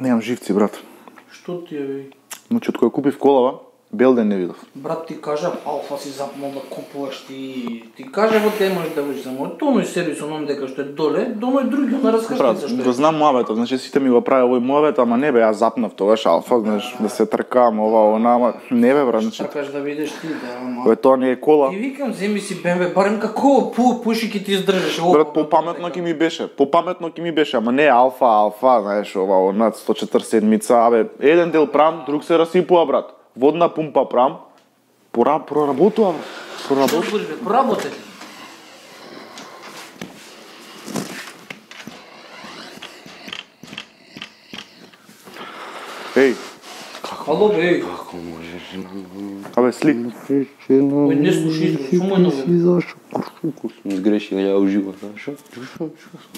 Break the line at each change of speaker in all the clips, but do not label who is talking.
Немам живци, брат.
Што ти е, бе?
Значи, од кој купив колава, бел ден не видов.
Брат, ти кажа, Алфа си запнал да купуваш ти кажа во те можеш да видиш само тоној сервис оном дека што е доле, доној други на
Брат,
раскашница што
го
е.
знам муабетот, значи сите ми го прави овој муабет, ама не бе, јас запнав тогаш Алфа, знаеш, да се тркам ова, она, ама не бе, брат, значи,
Сакаш да видиш ти, да, ама.
бе, тоа не е кола.
Ти викам, земи си BMW, барем како пуши ќе ти издржиш ово.
Брат, попаметно ќе ми беше, ама не Алфа, знаеш, ова, она 147-мица, абе, еден дел прам, друг се расипува, брат. Водна пумпа прам, проработува, брат.
Што збориш, бе, поработе.
Еј,
Ало, бе,
Како можеш?
абе, сли.
Ој, не слушай изговор, што му е ново?
Зашо? Колку сум сгрешил ја уживо, шо сум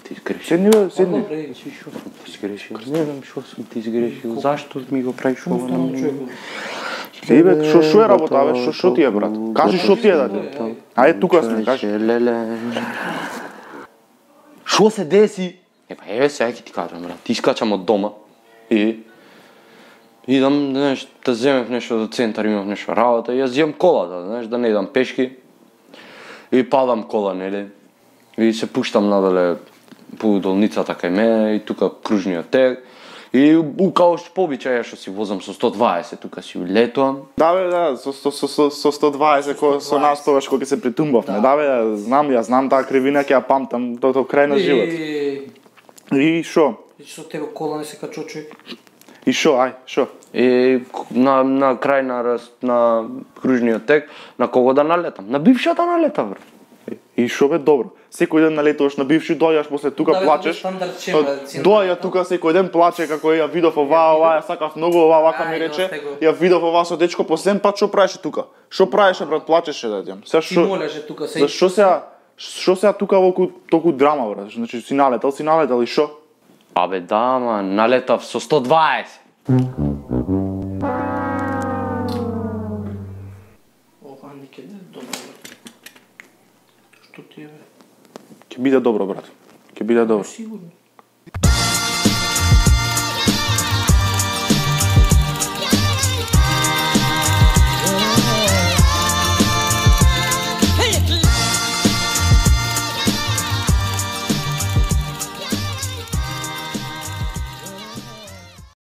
ти сгрешил?
Седни, бе,
Ало,
седни.
бре,
Шо сум ти сгрешил? Не знам шо сум ти сгрешил. Зашто ми го правиш
што
ова?
стана човекот?
Е, бе, шо е работа, бе, шо ти е, брат? Кажи шо ти е, да ти. Ајде, тука сме, кажи.
Леле. Шо се деси? Еве сега ќе ти кажам, брат. Ти искачам од дома и идам, знаеш, да земев нешто до центар, имав нешто работа, и јас земам колата, знаеш, да не идам пешки. И падам кола, нели? И се пуштам надале по долницата кај мене и тука кружниот тег. И као што по обичај што си возам со 120, тука си летувам.
Да, бе, да, со 120, кој со нас тогаш кога ќе се притумбавме. Да, бе, јас знам таа кривина, ќе ја памтам до крај на живот. И шо?
И со тебе кола не се качува човек.
И шо, ај, шо?
И на крај на кружниот тег, на кого да налетам? На бившата налетам, брат.
И шо бе, добро. Секој ден налетуваш на бивши, доаѓаш после тука
Да, бе,
плачеш.
стандард шема, цена.
Доаѓа тука секој ден плаче како ја видов ова, ја сакав многу ова, вака ми
Ај,
рече.
доста го.
Ја видов ова со дечко последен пат што правеше тука. Што правеше, брат, плачеше да идем. Сега
Ти
што
молеше тука се.
Зашо сега тука волку толку драма, брат? Значи си налетал и шо?
Абе да, ама налетав со 120.
Ова никаде добро. Што ти е, бе?
Ќе биде добро, брат. Ќе биде добро.
Сигурно.